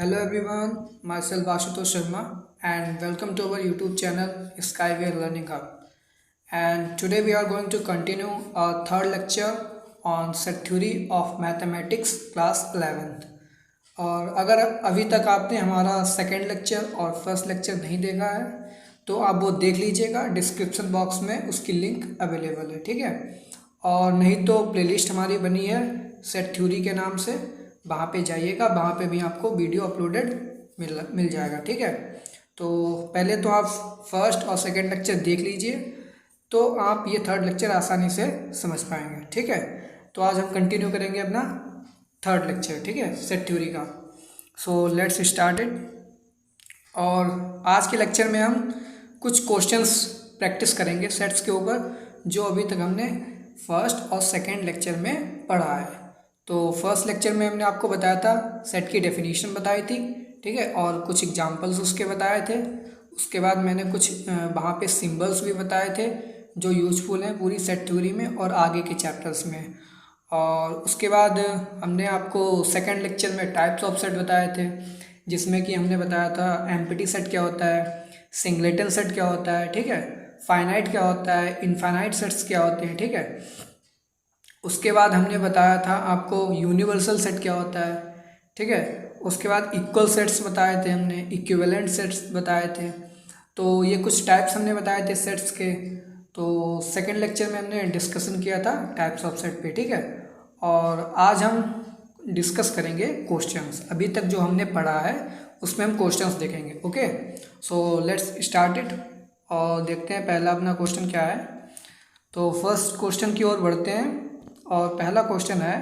Hello everyone, myself Ashutosh Sharma and welcome to our YouTube channel Skyway Learning Hub. And today we are going to continue our third lecture on set theory of mathematics class 11th. और अगर अभी तक आपने हमारा second lecture और first lecture नहीं देखा है तो आप वो देख लीजिएगा, डिस्क्रिप्शन बॉक्स में उसकी लिंक अवेलेबल है, ठीक है। और नहीं तो प्लेलिस्ट हमारी बनी है सेट थ्योरी के नाम से, वहाँ पे जाइएगा, वहाँ पे भी आपको वीडियो अपलोडेड मिल जाएगा, ठीक है। तो पहले तो आप फर्स्ट और सेकंड लेक्चर देख लीजिए तो आप ये थर्ड लेक्चर आसानी से समझ पाएंगे, ठीक है। तो आज हम कंटिन्यू करेंगे अपना थर्ड लेक्चर, ठीक है, सेट थ्योरी का। So let's start it. और आज के लेक्चर में हम कुछ क्वेश्चंस प्रैक्टिस करेंगे सेट्स के ऊपर, जो अभी तक हमने फर्स्ट और सेकंड लेक्चर में पढ़ा है। तो फर्स्ट लेक्चर में हमने आपको बताया था, सेट की डेफिनेशन बताई थी, ठीक है, और कुछ एग्जांपल्स उसके बताए थे। उसके बाद मैंने कुछ वहाँ पे सिंबल्स भी बताए थे जो यूजफुल हैं पूरी सेट थ्योरी में और आगे के चैप्टर्स में। और उसके बाद हमने आपको सेकंड लेक्चर में टाइप्स ऑफ सेट बताए थे, जिसमें कि हमने बताया था एम्प्टी सेट क्या होता है, सिंगलेटन सेट क्या होता है, ठीक है, फाइनाइट क्या होता है, इनफाइनाइट सेट्स क्या होते हैं, ठीक है। उसके बाद हमने बताया था आपको यूनिवर्सल सेट क्या होता है, ठीक है। उसके बाद इक्वल सेट्स बताए थे हमने, इक्विवेलेंट सेट्स बताए थे। तो ये कुछ टाइप्स हमने बताए थे सेट्स के। तो सेकंड लेक्चर में हमने डिस्कशन किया था टाइप्स ऑफ सेट पे, ठीक है। और आज हम डिस्कस करेंगे क्वेश्चंस। अभी तक जो हमने पढ़ा है उसमें हम क्वेश्चंस देखेंगे, okay. So let's start it और देखते हैं पहला अपना क्वेश्चन क्या है। तो फर्स्ट क्वेश्चन की ओर बढ़ते हैं और पहला क्वेश्चन है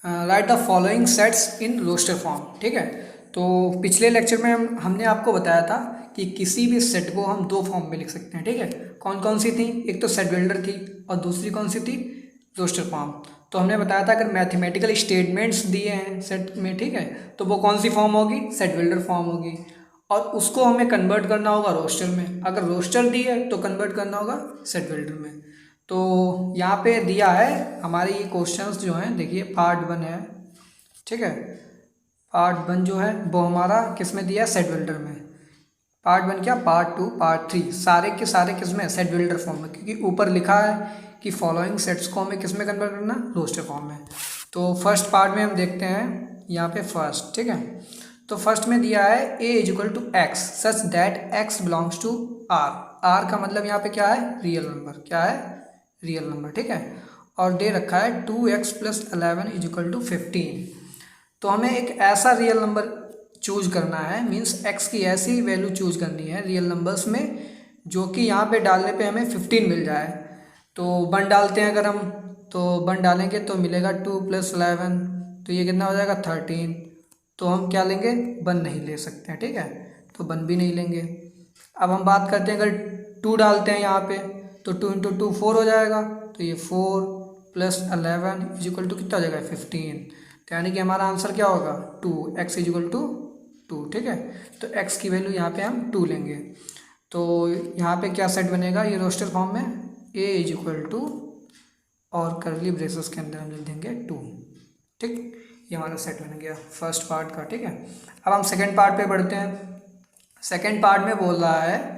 write the following sets in roster form, ठीक है। तो पिछले लेक्चर में हमने आपको बताया था कि किसी भी सेट को हम दो फॉर्म में लिख सकते हैं, ठीक है। कौन कौन सी थी? एक तो सेट बिल्डर थी और दूसरी कौन सी थी? Roster form. तो हमने बताया था अगर मैथमेटिकल स्टेटमेंट्स दिए हैं सेट में, ठीक है, तो वो कौन सी फॉर्म होगी? सेट बिल्डर फॉर्म होगी। और उसको हमें कन्वर्ट करना होगा रोस्टर में। अगर रोस्टर दी है तो कन्वर्ट करना होगा सेट बिल्डर में। तो यहाँ पे दिया है हमारे ये क्वेश्चंस जो हैं, देखिए पार्ट 1 है, ठीक है। पार्ट 1 जो है वो हमारा किस में दिया है? सेट बिल्डर में। पार्ट 1 क्या? पार्ट 2, पार्ट 3 सारे के सारे किस में? सेट बिल्डर फॉर्म में, क्योंकि ऊपर लिखा है कि फॉलोइंग सेट्स को हमें किस में कन्वर्ट करना? रोस्टर फॉर्म में। तो फर्स्ट पार्ट में हम देखते हैं यहाँ पे फर्स्ट, ठीक है। तो फर्स्ट में दिया है a equal to x such that x belongs to r। r का मतलब यहाँ पे क्या है? Real number. क्या है? रियल नंबर, ठीक है। और दे रखा है 2x प्लस 11 इक्वल टू 15। तो हमें एक ऐसा रियल नंबर चूज करना है, मीन्स x की ऐसी वैल्यू चूज करनी है रियल नंबर्स में जो कि यहाँ पे डालने पे हमें 15 मिल जाए। तो 1 डालते हैं अगर हम, तो 1 डालेंगे तो मिलेगा 2 प्लस 11, तो ये कितना हो जाएगा? 13। तो हम क्या लेंगे? 1 नहीं ले सकते हैं, ठीक है, तो 1 भी नहीं लेंगे। अब हम बात करते हैं, अगर 2 डालते हैं यहाँ पे तो 2 इंटू 2 4 हो जाएगा, तो ये 4 प्लस 11 इक्वल टू कितना हो जाएगा? 15। तो यानी कि हमारा आंसर क्या होगा? 2, x इक्वल टू 2, ठीक है। तो x की वैल्यू यहाँ पे हम 2 लेंगे। तो यहाँ पे क्या सेट बनेगा ये रोस्टर फॉर्म में? a इक्वल टू और करली ब्रेसेस के अंदर हम लिख देंगे 2, ठीक। ये हमारा सेट बन गया फर्स्ट पार्ट का, ठीक है। अब हम सेकेंड पार्ट पे बढ़ते हैं। सेकेंड पार्ट में बोल रहा है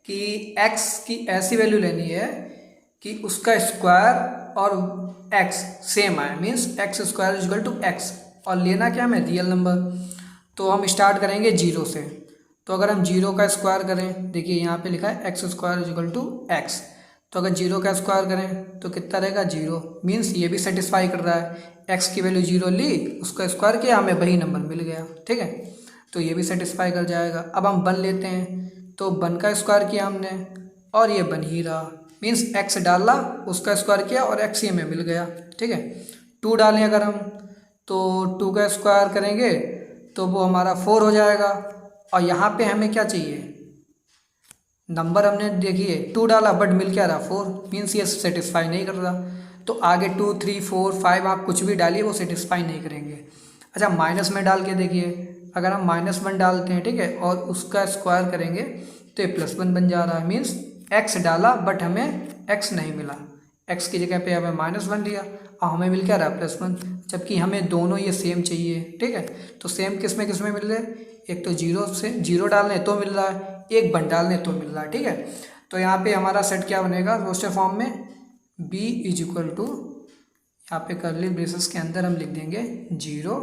कि x की ऐसी वैल्यू लेनी है कि उसका स्क्वायर और x सेम आए, means x square equal to x, और लेना क्या हमें? Real number. तो हम स्टार्ट करेंगे 0 से। तो अगर हम 0 का स्क्वायर करें, देखिए यहाँ पे लिखा है x square equal to x, तो अगर 0 का स्क्वायर करें तो कितना रहेगा? 0। मीन्स ये भी सेटिस्फाई कर रहा है, x की वैल्यू 0 ली, उसका स्क्वायर किया, हमें वही नंबर मिल गया, ठीक है। तो ये भी सेटिस्फाई कर जाएगा। अब हम 1 लेते हैं, तो 1 का स्क्वायर किया हमने और ये 1 ही रहा, मीन्स x डाला, उसका स्क्वायर किया और x ही हमें मिल गया, ठीक है। 2 डालें अगर हम, तो 2 का स्क्वायर करेंगे तो वो हमारा 4 हो जाएगा। और यहाँ पे हमें क्या चाहिए? नंबर हमने देखिए 2 डाला बट मिल क्या रहा? 4, मीन्स ये सेटिस्फाई नहीं कर रहा। तो आगे 2, 3, 4, 5 आप कुछ भी डालिए, वो सेटिस्फाई नहीं करेंगे। अच्छा, माइनस में डाल के देखिए, अगर हम -1 डालते हैं, ठीक है, और उसका स्क्वायर करेंगे तो ये +1 बन जा रहा है, मीन्स x डाला बट हमें x नहीं मिला, एक्स की जगह पे हमें -1 लिया और हमें मिल क्या रहा है +1, जबकि हमें दोनों ये सेम चाहिए। ठीक है, तो सेम किस में मिल रहे हैं, एक तो जीरो डालने तो मिल रहा है, एक 1 डालने तो मिल रहा है। ठीक है, तो यहाँ पे हमारा सेट क्या बनेगा रोस्टर फॉर्म में, b इज इक्वल टू, यहाँ पे कर्ली ब्रेसेस के अंदर हम लिख देंगे 0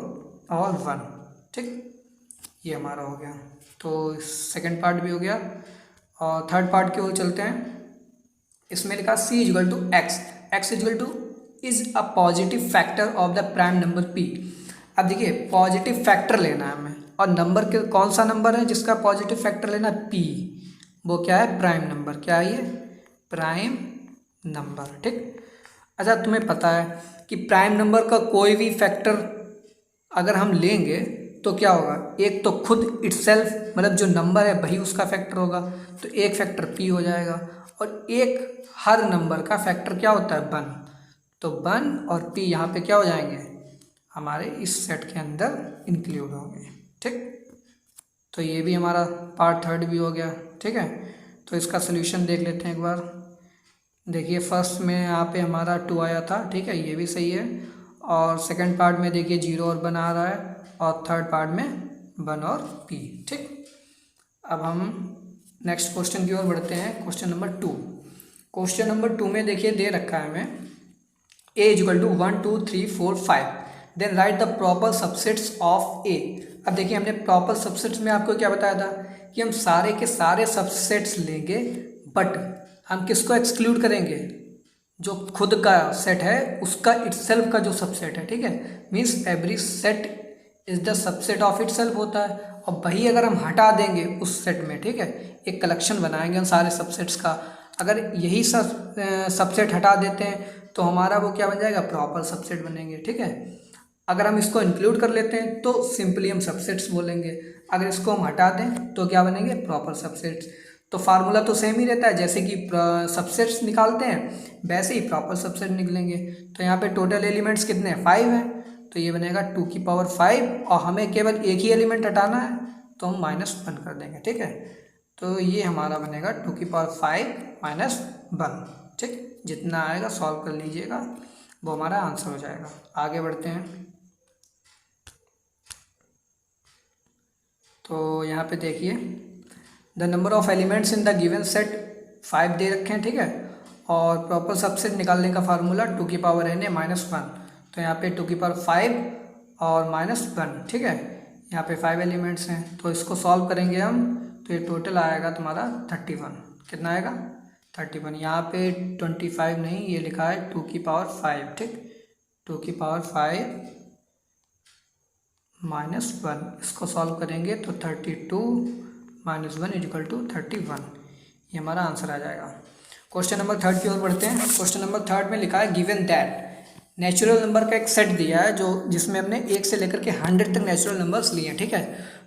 और 1। ठीक, ये हमारा हो गया। तो सेकंड पार्ट भी हो गया और थर्ड पार्ट की ओर चलते हैं। इसमें लिखा c equal to x, x equal to is a positive factor of the prime number p। अब देखिए पॉजिटिव फैक्टर लेना है हमें, और नंबर के कौन सा नंबर है जिसका पॉजिटिव फैक्टर लेना है, p, वो क्या है प्राइम नंबर, क्या है ये प्राइम नंबर। ठीक, अच्छा तुम्हें पता है कि प्राइम नंबर का कोई भी फैक्टर अगर हम लेंगे तो क्या होगा, एक तो खुद इटसेल्फ मतलब जो नंबर है वही उसका फैक्टर होगा, तो एक फैक्टर p हो जाएगा, और एक हर नंबर का फैक्टर क्या होता है 1, तो 1 और p यहाँ पे क्या हो जाएंगे हमारे इस सेट के अंदर इंक्लूड होंगे। ठीक, तो ये भी हमारा पार्ट थर्ड भी हो गया। ठीक है, तो इसका सोल्यूशन देख लेते हैं एक बार। देखिए फर्स्ट में यहाँ पे हमारा 2 आया था, ठीक है ये भी सही है, और सेकंड पार्ट में देखिए 0 और 1 आ रहा है, और थर्ड पार्ट में 1 और p। ठीक, अब हम नेक्स्ट क्वेश्चन की ओर बढ़ते हैं, क्वेश्चन नंबर 2। क्वेश्चन नंबर 2 में देखिए दे रखा है हमें a equal to 1 2 3 4 5, then write the proper subsets of a। अब देखिए हमने प्रॉपर सबसेट्स में आपको क्या बताया था कि हम सारे के सारे सबसेट्स लेंगे, बट हम किसको एक्सक्लूड करेंगे, जो खुद का सेट है उसका इटसेल्फ का जो सबसेट है। ठीक है, means every set is the subset of itself होता है, और वही अगर हम हटा देंगे उस सेट में, ठीक है एक कलेक्शन बनाएंगे हम सारे सबसेट्स का, अगर यही सब सबसेट हटा देते हैं तो हमारा वो क्या बन जाएगा प्रॉपर सबसेट बनेंगे। ठीक है, अगर हम इसको इंक्लूड कर लेते हैं तो सिंपली हम सबसेट्स बोलेंगे, अगर इसको हम हटा दें तो क्या बनेंगे प्रॉपर सबसेट्स। तो फार्मूला तो सेम ही रहता है, जैसे कि सबसेट्स निकालते हैं वैसे ही प्रॉपर सबसेट निकलेंगे। तो यहाँ पे टोटल एलिमेंट्स कितने हैं 5 हैं, तो ये बनेगा 2 की पावर 5, और हमें केवल एक ही एलिमेंट हटाना है तो हम -1 कर देंगे। ठीक है, तो ये हमारा बनेगा 2 की पावर 5 -1। ठीक, जितना आएगा सॉल्व कर लीजिएगा, वो हमारा आंसर हो जाएगा। आगे बढ़ते हैं, तो यहाँ पे देखिए the number of elements in the given set 5 दे रखे हैं। ठीक है, और प्रॉपर सबसेट निकालने का फार्मूला 2 की पावर n है -1, तो यहाँ पे 2 की पावर 5 और -1। ठीक है, यहाँ पे 5 एलिमेंट्स हैं, तो इसको सॉल्व करेंगे हम, तो ये टोटल आएगा तुम्हारा 31। कितना आएगा 31, यहाँ पे 25 नहीं, ये लिखा है 2 की पावर 5। ठीक, 2 की पावर 5 -1, इसको सॉल्व करेंगे तो 32 -1 इक्वल टू 31, ये हमारा आंसर आ जाएगा। क्वेश्चन नंबर 3 की ओर बढ़ते हैं। क्वेश्चन नंबर 3 में लिखा है गिवन दैट, नेचुरल नंबर का एक सेट दिया है जो जिसमें हमने 1 से लेकर के 100 तक नेचुरल नंबर्स लिए हैं। ठीक है,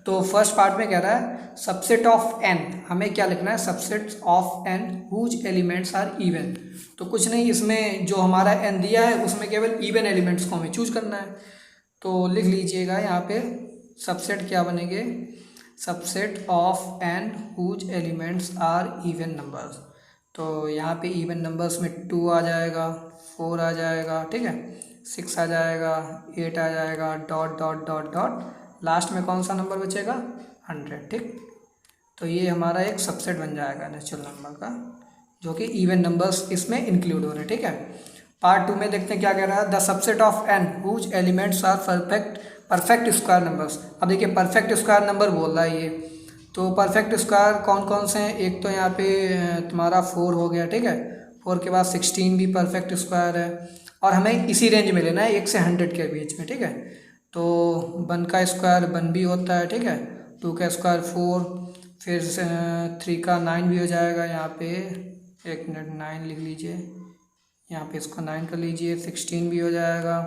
तो फर्स्ट पार्ट में कह रहा है सबसेट ऑफ n, हमें क्या लिखना है subset of n whose elements are even. तो कुछ नहीं, इसमें जो हमारा n दिया है उसमें केवल इवन एलिमेंट्स को हमें चूज करना है, तो लिख लीजिएगा यहाँ पे सबसेट क्या बनेंगे, subset of n whose elements are even numbers. तो यहाँ पे इवन नंबर्स में 2 आ जाएगा, 4 आ जाएगा, ठीक है 6 आ जाएगा, 8 आ जाएगा, dot dot dot dot, last में कौन सा नंबर बचेगा 100। ठीक, तो ये हमारा एक सबसेट बन जाएगा नेचुरल नंबर का, जो कि इवन नंबर्स इसमें इंक्लूड हो रहे हैं। ठीक है, पार्ट 2 में देखते हैं क्या कह रहा है, the subset of n whose elements are perfect square numbers. अब देखिए परफेक्ट स्क्वायर नंबर बोल रहा है ये, तो परफेक्ट स्क्वायर कौन कौन से हैं, एक तो यहाँ पे तुम्हारा 4 हो गया। ठीक है, 4 के बाद 16 भी परफेक्ट स्क्वायर है, और हमें इसी रेंज में लेना है 1 से 100 के बीच में। ठीक है, तो 1 का स्क्वायर 1 भी होता है, ठीक है 2 का स्क्वायर 4, फिर 3 का 9 भी हो जाएगा, यहाँ पे 1 मिनट 9 लिख लीजिए, यहाँ पे इसको 9 कर लीजिए, 16 भी हो जाएगा,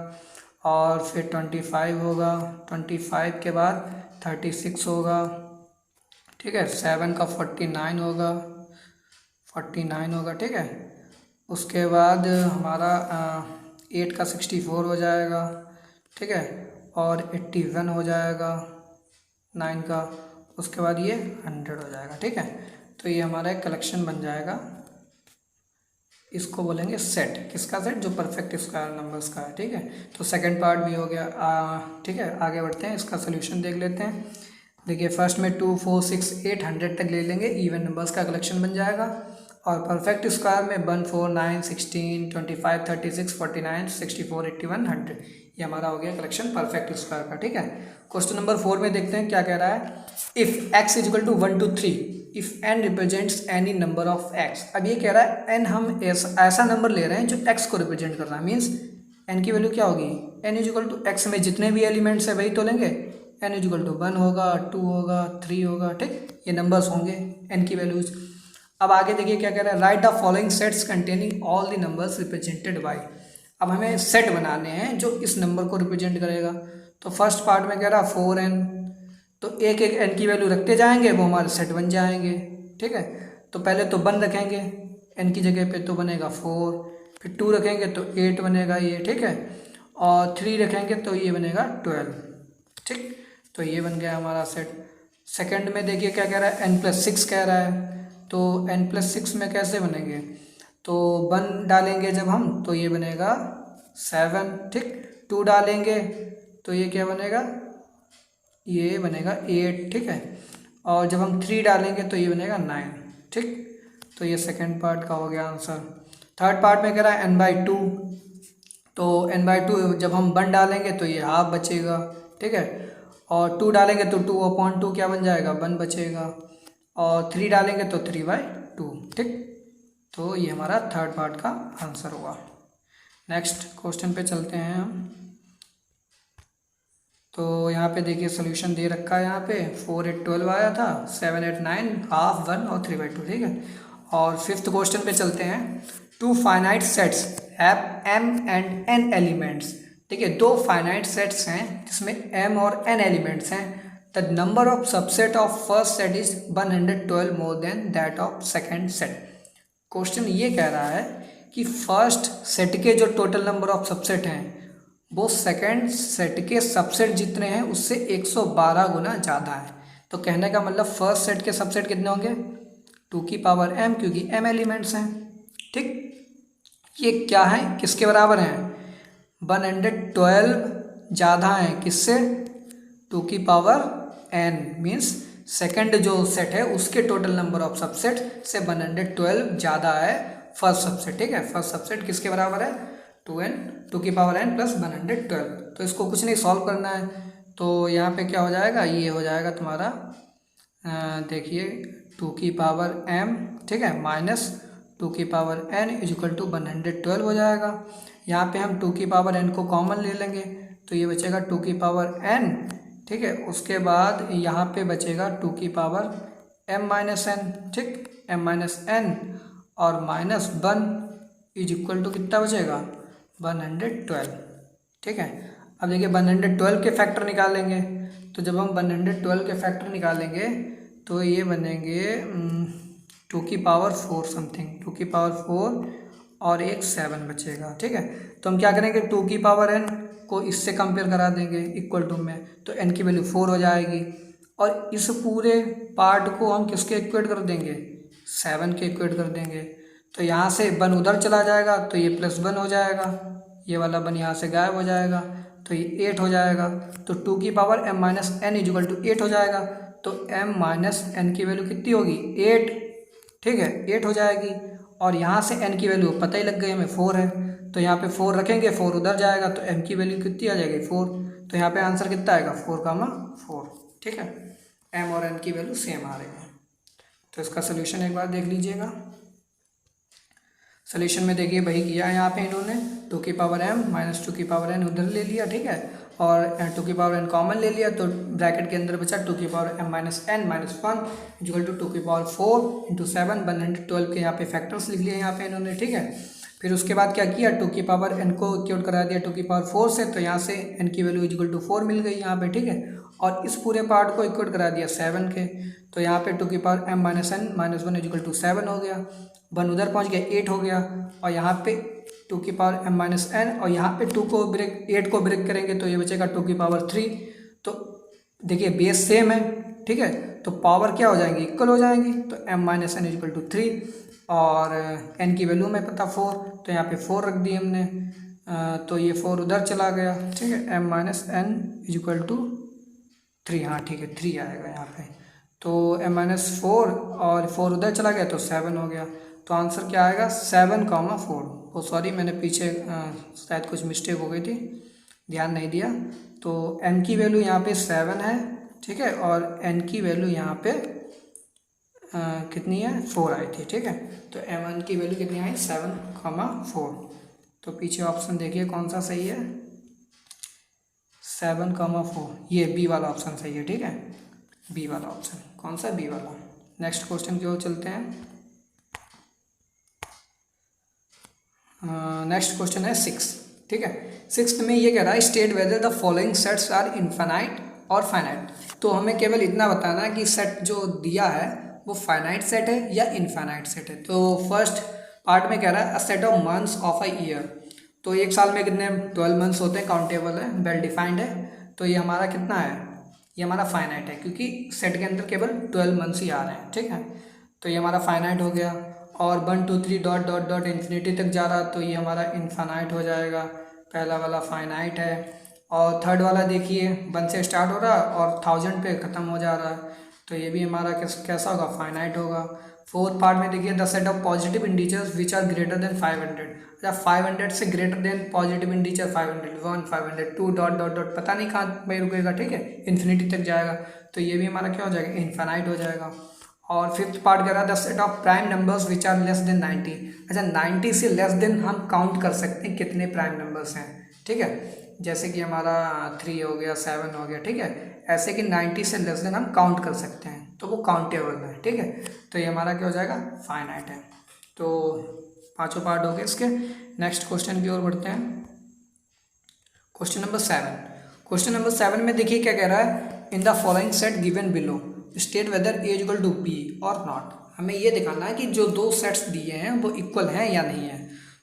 और फिर 25 होगा, 25 के बाद 36 होगा। ठीक है, 7 का 49 होगा, 49 होगा। ठीक है, उसके बाद हमारा 8 का 64 हो जाएगा। ठीक है, और 81 हो जाएगा 9 का, उसके बाद ये 100 हो जाएगा। ठीक है, तो ये हमारा एक कलेक्शन बन जाएगा इसको बोलेंगे सेट। किसका सेट? जो परफेक्ट स्क्वायर नंबर्स का है, ठीक है। तो सेकंड पार्ट भी हो गया। ठीक है, आगे बढ़ते हैं, इसका सोल्यूशन देख लेते हैं। देखिए फर्स्ट में 2 4 6 8 100 तक ले लेंगे, इवन नंबर्स का कलेक्शन बन जाएगा। और परफेक्ट स्क्वायर में 1 4 9 16 25 36 49 64 81 100, ये हमारा हो गया कलेक्शन परफेक्ट स्क्वायर का, ठीक है। क्वेश्चन नंबर 4 में देखते हैं क्या कह रहा है। If x is equal to 1 to 3, if n represents any number of x। अब ये कह रहा है n हम ऐसा नंबर ले रहे हैं जो x को रिप्रेजेंट कर रहा है, मीन्स n की वैल्यू क्या होगी, n is equal to x में जितने भी एलिमेंट्स है वही तो लेंगे। n इज इक्वल टू 1 होगा, 2 होगा, 3 होगा, ठीक, ये नंबर्स होंगे n की वैल्यूज। अब आगे देखिए क्या कह रहा है, write the following sets containing all the numbers represented by. अब हमें सेट बनाने हैं जो इस नंबर को रिप्रेजेंट करेगा। तो फर्स्ट पार्ट में कह रहा 4n, तो एक एक n की वैल्यू रखते जाएंगे, वो हमारे सेट बन जाएंगे, ठीक है। तो पहले तो 1 रखेंगे n की जगह पे, तो बनेगा 4, फिर 2 रखेंगे तो 8 बनेगा ये, ठीक है। और 3 रखेंगे तो ये बनेगा 12, ठीक। तो ये बन गया हमारा सेट। सेकंड में देखिए क्या कह रहा है, n+6 कह रहा है। तो n+6 में कैसे बनेंगे, तो 1 डालेंगे जब हम तो ये बनेगा 7, ठीक। 2 डालेंगे तो ये क्या बनेगा, ये बनेगा 8, ठीक है। और जब हम 3 डालेंगे तो ये बनेगा 9, ठीक। तो ये सेकंड पार्ट का हो गया आंसर। थर्ड पार्ट में कह रहा है n/2, तो n/2 जब हम 1 डालेंगे तो ये हाफ बचेगा, ठीक है। और 2 डालेंगे तो 2/2 क्या बन जाएगा, 1 बचेगा। और 3 डालेंगे तो 3/2, ठीक। तो ये हमारा थर्ड पार्ट का आंसर हुआ। नेक्स्ट क्वेश्चन पे चलते हैं हम। तो यहाँ पे देखिए सोल्यूशन दे रखा है, यहाँ पे 4 8 12 आया था, 7 8 9 हाफ 1 और 3/2, ठीक है। और फिफ्थ क्वेश्चन पे चलते हैं। 2 finite sets have m and n elements, ठीक है। 2 फाइनाइट सेट्स हैं जिसमें m और n एलिमेंट्स हैं। The number of subset of first set is 112 more than that of second set. Question ये कह रहा है कि फर्स्ट सेट के जो टोटल नंबर ऑफ सबसेट हैं वो सेकेंड सेट के सबसेट जितने हैं उससे 112 गुना ज़्यादा है। तो कहने का मतलब फर्स्ट सेट के सबसेट कितने होंगे, 2 की पावर m, क्योंकि m एलिमेंट्स हैं, ठीक। ये क्या है, किसके बराबर हैं, 112 ज़्यादा हैं किससे, 2 की पावर n, मीन्स सेकेंड जो सेट है उसके टोटल नंबर ऑफ सबसेट से 112 ज़्यादा है फर्स्ट सबसेट, ठीक है। फर्स्ट सबसेट किसके बराबर है, 2 की पावर n प्लस 112। तो इसको कुछ नहीं सॉल्व करना है, तो यहाँ पे क्या हो जाएगा, ये हो जाएगा तुम्हारा देखिए 2 की पावर m, ठीक है, माइनस 2 की power n is equal to 112 हो जाएगा। यहाँ पे हम 2 की पावर n को कॉमन ले लेंगे तो ये बचेगा 2 की पावर n, ठीक है। उसके बाद यहाँ पे बचेगा 2 की पावर m-n, ठीक, m-n और माइनस 1 इज इक्वल टू कितना बचेगा, 112, ठीक है। अब देखिए 112 के फैक्टर निकालेंगे, तो जब हम 112 के फैक्टर निकालेंगे तो ये बनेंगे 2 की पावर 4 समथिंग, 2 की पावर 4 और एक 7 बचेगा, ठीक है। तो हम क्या करेंगे, 2 की पावर n को इससे कंपेयर करा देंगे इक्वल टू में, तो n की वैल्यू 4 हो जाएगी। और इस पूरे पार्ट को हम किसके इक्वेट कर देंगे, 7 के इक्वेट कर देंगे। तो यहाँ से 1 उधर चला जाएगा तो ये +1 हो जाएगा, ये वाला 1 यहाँ से गायब हो जाएगा तो ये 8 हो जाएगा। तो 2 की power m-n is equal to 8 हो जाएगा। तो m-n की वैल्यू कितनी होगी, 8, ठीक है, 8 हो जाएगी। और यहाँ से n की वैल्यू पता ही लग गई हमें 4 है, तो यहाँ पे 4 रखेंगे, 4 उधर जाएगा तो m की वैल्यू कितनी आ जाएगी, 4। तो यहाँ पे आंसर कितना आएगा, 4, ठीक है। m और n की वैल्यू सेम आ रही है। तो इसका सोल्यूशन एक बार देख लीजिएगा। सोल्यूशन में देखिए वही किया है यहाँ पे इन्होंने, 2 की पावर m माइनस 2 की पावर n उधर ले लिया, ठीक है, और 2 की पावर n कॉमन ले लिया, तो ब्रैकेट के अंदर बचा 2 की power m minus n minus 1 equal to 2 की पावर 4 इंटू 7, 112 के यहाँ पे फैक्टर्स लिख लिए यहाँ पे इन्होंने, ठीक है। फिर उसके बाद क्या किया, 2 की पावर n को इक्वेट करा दिया 2 की पावर 4 से, तो यहाँ से n की वैल्यू इक्वल टू 4 मिल गई यहाँ पे, ठीक है। और इस पूरे पार्ट को इक्वेट करा दिया 7 के, तो यहाँ पे 2 की power m minus n minus 1 equal to 7 हो गया, 1 उधर पहुँच गया 8 हो गया। और यहाँ पे 2 की पावर m माइनस n और यहाँ पे 8 को ब्रेक करेंगे तो ये बचेगा 2 की पावर 3। तो देखिए बेस सेम है, ठीक है, तो पावर क्या हो जाएंगी, इक्वल हो जाएंगी। तो m minus n equal to 3, और n की वैल्यू हमें पता 4, तो यहाँ पे 4 रख दी हमने। तो ये 4 उधर चला गया, ठीक है। m minus n is equal to 3, हाँ ठीक है 3 आएगा यहाँ पे। तो m माइनस 4 और 4 उधर चला गया तो 7 हो गया। तो आंसर क्या आएगा 7,4। ओ सॉरी, मैंने पीछे शायद कुछ मिस्टेक हो गई थी, ध्यान नहीं दिया। तो m की वैल्यू यहाँ पे 7 है, ठीक है, और n की वैल्यू यहाँ पे कितनी है 4 आई थी, ठीक है। तो m1 की वैल्यू कितनी आई 7,4। तो पीछे ऑप्शन देखिए कौन सा सही है, 7,4, ये बी वाला ऑप्शन सही है, ठीक है। बी वाला ऑप्शन कौन सा, बी वाला। नेक्स्ट क्वेश्चन की ओर चलते हैं। नेक्स्ट क्वेश्चन है 6, ठीक है। 6 में ये कह रहा है state whether the following sets are infinite और फाइनाइट। तो हमें केवल इतना बताना है कि सेट जो दिया है वो फाइनाइट सेट है या इनफाइनाइट सेट है। तो फर्स्ट पार्ट में कह रहा है a set of months of a year. तो एक साल में कितने 12 मंथ्स होते हैं, काउंटेबल है, वेल डिफाइंड है। तो ये हमारा कितना है, ये हमारा फाइनाइट है, क्योंकि सेट के अंदर केवल 12 मंथ्स ही आ रहे हैं, ठीक है। तो ये हमारा फाइनाइट हो गया। और 1 2 3 डॉट डॉट डॉट इन्फिनिटी तक जा रहा, तो ये हमारा इनफाइनाइट हो जाएगा। पहला वाला फाइनाइट है। और थर्ड वाला देखिए 1 से स्टार्ट हो रहा और 1000 पे ख़त्म हो जा रहा है, तो ये भी हमारा कैसा होगा, फाइनाइट होगा। फोर्थ पार्ट में देखिए the set of positive integers which are greater than 500। अच्छा 500 से greater than positive integer 500, 1 500 2 dot dot dot, पता नहीं कहाँ पे रुकेगा, ठीक है, इन्फिनिटी तक जाएगा। तो ये भी हमारा क्या हो जाएगा, इनफाइनाइट हो जाएगा। और फिफ्थ पार्ट कह रहा है the set of prime numbers which are less than 90। अच्छा 90 से लेस देन हम काउंट कर सकते हैं कितने प्राइम नंबर्स हैं, ठीक है। जैसे कि हमारा 3 हो गया, 7 हो गया, ठीक है। ऐसे कि 90 से लेस देन हम काउंट कर सकते हैं, तो वो काउंटेबल है, ठीक है। तो ये हमारा क्या हो जाएगा, फाइनाइट है। तो पांचों पार्ट हो गए इसके। नेक्स्ट क्वेश्चन की ओर बढ़ते हैं। Question number 7। क्वेश्चन नंबर 7 में देखिए क्या कह रहा है, in the following set given below state whether A equal to B और नॉट। हमें ये दिखाना है कि जो दो सेट्स दिए हैं वो इक्वल हैं या नहीं है।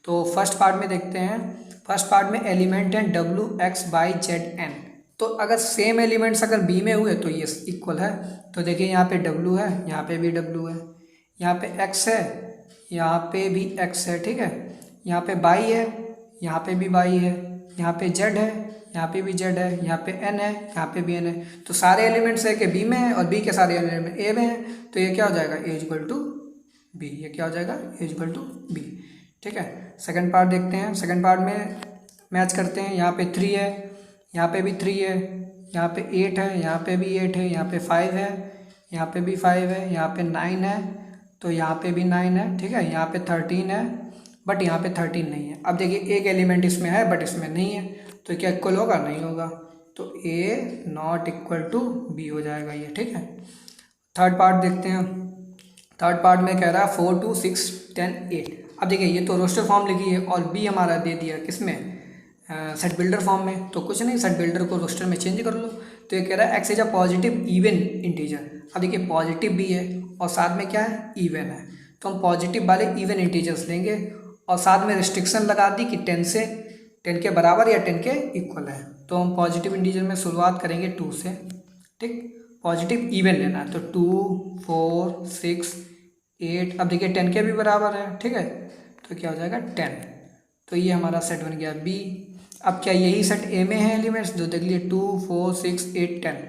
तो फर्स्ट पार्ट में देखते हैं। फर्स्ट पार्ट में एलिमेंट हैं W X Y Z N. तो अगर सेम एलिमेंट्स अगर बी में हुए तो ये इक्वल है। तो देखिए यहाँ पे डब्ल्यू है, यहाँ पे भी डब्ल्यू है, यहाँ पे एक्स है, यहाँ पे भी एक्स है, ठीक है। यहाँ पे वाई है, यहाँ पे भी वाई है, यहाँ पे जेड है, यहाँ पे भी जेड है, यहाँ पे एन है, यहाँ पे भी एन है। तो सारे एलिमेंट्स है कि बी में है और बी के सारे एलिमेंट ए में है। तो ये क्या हो जाएगा, ए इक्वल टू बी। ये क्या हो जाएगा, ए इक्वल टू बी, ठीक है। सेकंड पार्ट देखते हैं। सेकंड पार्ट में मैच करते हैं। यहाँ पे 3 है, यहाँ पे भी 3 है, यहाँ पे 8 है, यहाँ पे भी 8 है, यहाँ पे 5 है, यहाँ पे भी 5 है, यहाँ पे 9 है, तो यहाँ पे भी 9 है, ठीक है। यहाँ पे 13 है बट यहाँ पे 13 नहीं है। अब देखिए एक एलिमेंट इसमें है बट इसमें नहीं है, तो क्या इक्वल होगा, नहीं होगा। तो ए नॉट इक्वल टू बी हो जाएगा ये, ठीक है। थर्ड पार्ट देखते हैं। थर्ड पार्ट में कह रहा है 4 2 6 10 8। अब देखिए ये तो रोस्टर फॉर्म लिखी है और बी हमारा दे दिया किसमें, सेट बिल्डर फॉर्म में। तो कुछ नहीं, सेट बिल्डर को रोस्टर में चेंज कर लो। तो ये कह रहा है x is a positive even integer. अब देखिए पॉजिटिव भी है और साथ में क्या है, इवन है। तो हम पॉजिटिव वाले इवन इंटीजर्स लेंगे और साथ में रिस्ट्रिक्शन लगा दी कि 10 के बराबर या 10 के इक्वल है। तो हम पॉजिटिव इंटीजर में शुरुआत करेंगे 2 से, ठीक। पॉजिटिव इवन लेना है तो 2 4 6 8। अब देखिए 10 के भी बराबर है, ठीक है। तो क्या हो जाएगा 10। तो ये हमारा सेट बन गया बी। अब क्या यही सेट ए में है एलिमेंट्स, जो देख लिए 2 4 6 8 10।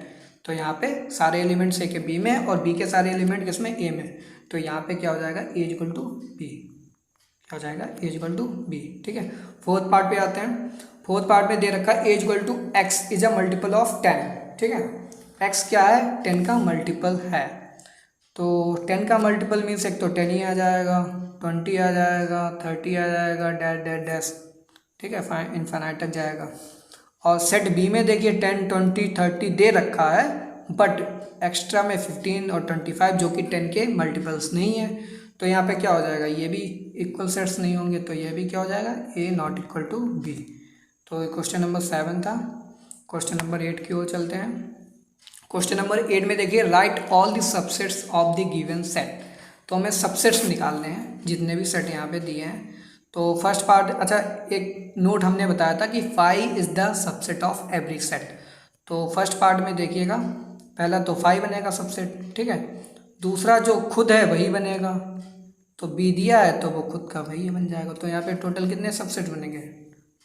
तो यहाँ पे सारे एलिमेंट्स ए के बी में और बी के सारे एलिमेंट किसमें, ए में। तो यहाँ पे क्या हो जाएगा, ए इक्वल टू बी। क्या हो जाएगा, ए इक्वल टू बी, ठीक है। फोर्थ पार्ट पे आते हैं। फोर्थ पार्ट में दे रखा है a equal to x is a multiple of 10, ठीक है। एक्स क्या है, 10 का मल्टीपल है। तो 10 का मल्टीपल मीन्स एक तो 10 ही आ जाएगा, 20 आ जाएगा, 30 आ जाएगा, डैश डैश डैश, ठीक है, इनफाइनाइट तक जाएगा। और सेट बी में देखिए 10 20 30 दे रखा है बट एक्स्ट्रा में 15 और 25 जो कि 10 के मल्टीपल्स नहीं है। तो यहाँ पे क्या हो जाएगा, ये भी इक्वल सेट्स नहीं होंगे, तो ये भी क्या हो जाएगा, ए नॉट इक्वल टू बी। तो क्वेश्चन नंबर 7 था। क्वेश्चन नंबर 8 की ओर चलते हैं। क्वेश्चन नंबर 8 में देखिए right all the subsets of the given set. तो हमें सबसेट्स निकालने हैं जितने भी सेट यहाँ पे दिए हैं। तो फर्स्ट पार्ट, अच्छा एक नोट हमने बताया था कि 5 is the subset of every set. तो फर्स्ट पार्ट में देखिएगा, पहला तो 5 बनेगा सबसेट, ठीक है। दूसरा जो खुद है वही बनेगा, तो बी दिया है तो वो खुद का वही बन जाएगा। तो यहाँ पे टोटल कितने सबसेट बनेंगे,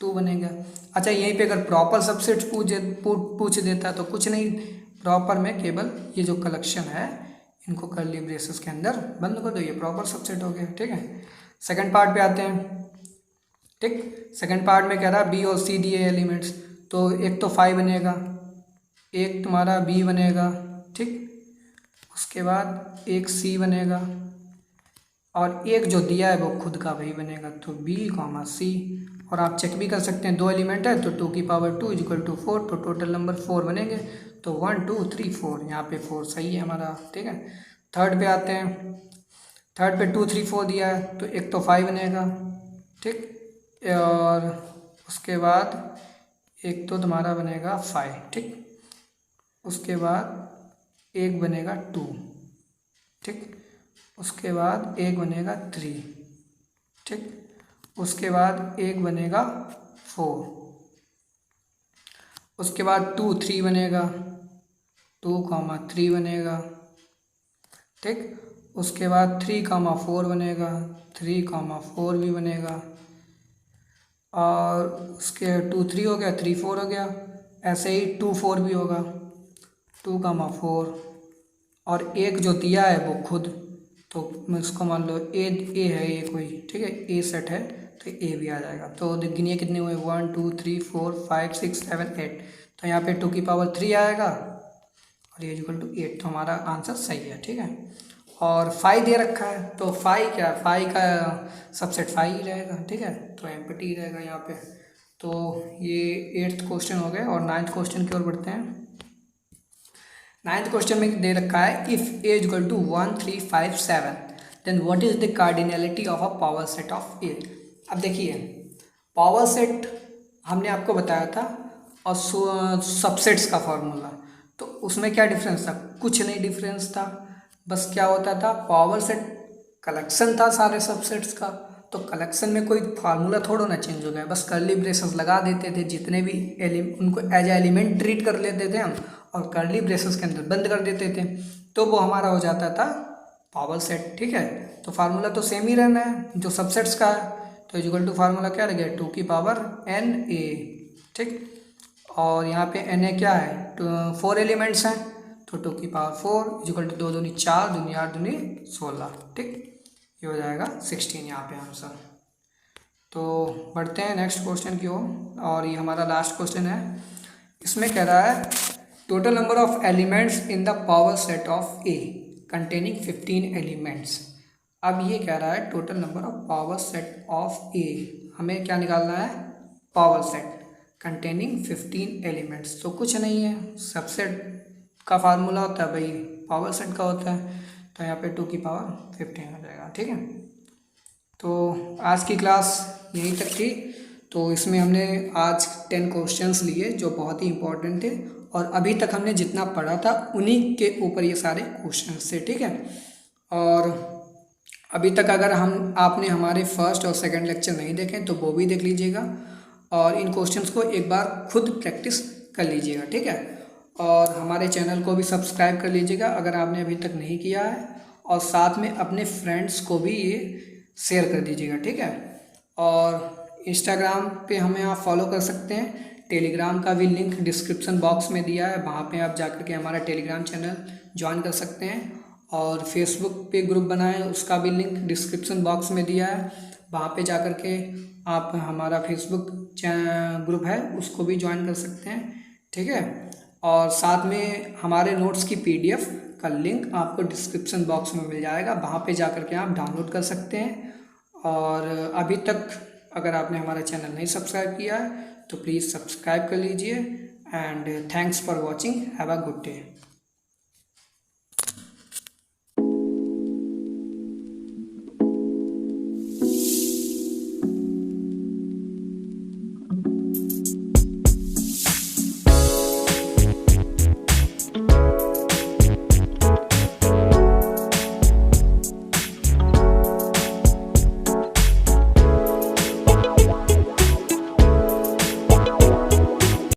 2 बनेगा। अच्छा यहीं पे अगर प्रॉपर सबसेट पूछ देता तो कुछ नहीं, प्रॉपर में केवल ये जो कलेक्शन है इनको कर्ली ब्रेसेस के अंदर बंद कर दो, ये प्रॉपर सबसेट हो गया। ठीक है, सेकंड पार्ट पे आते हैं। ठीक, सेकंड पार्ट में कह रहा है बी और सी दिए एलिमेंट्स, तो एक तो 5 बनेगा, एक तुम्हारा बी बनेगा। ठीक, उसके बाद एक सी बनेगा और एक जो दिया है वो खुद का वही बनेगा, तो बी कॉमा सी। और आप चेक भी कर सकते हैं, 2 एलिमेंट है तो 2 की पावर 2 इक्वल टू 4, तो टोटल नंबर 4 बनेंगे। तो 1 2 3 4, यहाँ पे 4 सही है हमारा। ठीक है, थर्ड पे आते हैं। थर्ड पे 2 3 4 दिया है तो एक तो 5 बनेगा। ठीक, और उसके बाद एक तो तुम्हारा बनेगा 5। ठीक, उसके बाद एक बनेगा 2। ठीक, उसके बाद एक बनेगा 3। ठीक, उसके बाद एक बनेगा 4। उसके बाद 2 3 बनेगा, 2 3 बनेगा। ठीक, उसके बाद 3 4 बनेगा, 3 4 भी बनेगा। और उसके 2 3 हो गया, 3 4 हो गया। ऐसे ही 2 4 भी होगा, 2 4। और एक जो दिया है वो खुद, तो मैं उसको मान लो ए है ये कोई। ठीक है, ए सेट है तो ए भी आ जाएगा। तो गिनिए कितने हुए, 1 2 3 4 5 6 7 8। तो यहाँ पे 2 की पावर 3 आएगा और ये इक्वल टू 8, तो हमारा आंसर सही है। ठीक है, और 5 दे रखा है तो 5 क्या, 5 का सबसेट 5 ही रहेगा। ठीक है, तो एम्प्टी रहेगा यहाँ पे। तो ये 8th क्वेश्चन हो गया और 9th क्वेश्चन की ओर बढ़ते हैं। 9th क्वेश्चन में दे रखा है if A equal to 1 3 5 7 then what is the cardinality of a power set of A. अब देखिए, पावर सेट हमने आपको बताया था और सबसेट्स का फॉर्मूला, तो उसमें क्या डिफरेंस था, कुछ नहीं डिफरेंस था। बस क्या होता था, पावर सेट कलेक्शन था सारे सबसेट्स का, तो कलेक्शन में कोई फार्मूला थोड़ा ना चेंज हो गया, बस कर्ली ब्रेसेस लगा देते थे, जितने भी उनको एज एलिमेंट ट्रीट कर लेते थे हम और कर्ली ब्रेसेस के अंदर बंद कर देते थे, तो वो हमारा हो जाता था पावर सेट। ठीक है, तो फार्मूला तो सेम ही रहना है जो सबसेट्स का है, तो इक्वल टू फार्मूला क्या लगे, 2 की पावर एन ए। ठीक, और यहाँ पे एन ए क्या है, 4 एलिमेंट्स हैं, तो 2 की पावर 4 इक्वल टू 2 दूनी 4 दूनी 8 दूनी 16। ठीक, ये हो जाएगा 16 यहाँ पे आंसर। तो बढ़ते हैं नेक्स्ट क्वेश्चन की ओर, और ये हमारा लास्ट क्वेश्चन है। इसमें कह रहा है total number of elements in the power set of A containing 15 elements. अब ये कह रहा है total number of power set of A, हमें क्या निकालना है, पावर सेट कंटेनिंग 15 एलिमेंट्स। तो कुछ नहीं है, सबसेट का फार्मूला होता है भाई, पावर सेट का होता है, तो यहाँ पे 2 की पावर 15 हो जाएगा। ठीक है, तो आज की क्लास यहीं तक थी। तो इसमें हमने आज 10 क्वेश्चंस लिए जो बहुत ही इंपॉर्टेंट थे, और अभी तक हमने जितना पढ़ा था उन्हीं के ऊपर ये सारे क्वेश्चंस थे। ठीक है, और अभी तक अगर आपने हमारे फर्स्ट और सेकंड लेक्चर नहीं देखे तो वो भी देख लीजिएगा, और इन क्वेश्चंस को एक बार खुद प्रैक्टिस कर लीजिएगा। ठीक है, और हमारे चैनल को भी सब्सक्राइब कर लीजिएगा अगर आपने अभी तक नहीं किया है, और साथ में अपने फ्रेंड्स को भी ये शेयर कर दीजिएगा। ठीक है, और इंस्टाग्राम पे हमें आप फॉलो कर सकते हैं, टेलीग्राम का भी लिंक डिस्क्रिप्शन बॉक्स में दिया है, वहाँ पे आप जाकर के हमारा टेलीग्राम चैनल ज्वाइन कर सकते हैं, और फेसबुक पे ग्रुप बनाए उसका भी लिंक डिस्क्रिप्शन बॉक्स में दिया है, वहाँ पे जाकर के आप हमारा फेसबुक ग्रुप है उसको भी ज्वाइन कर सकते हैं। ठीक है, और साथ में हमारे नोट्स की PDF का लिंक आपको डिस्क्रिप्शन बॉक्स में मिल जाएगा, वहाँ पे जाकर के आप डाउनलोड कर सकते हैं। और अभी तक अगर आपने हमारा चैनल नहीं सब्सक्राइब किया है तो प्लीज़ सब्सक्राइब कर लीजिए, and thanks for watching, have a good day.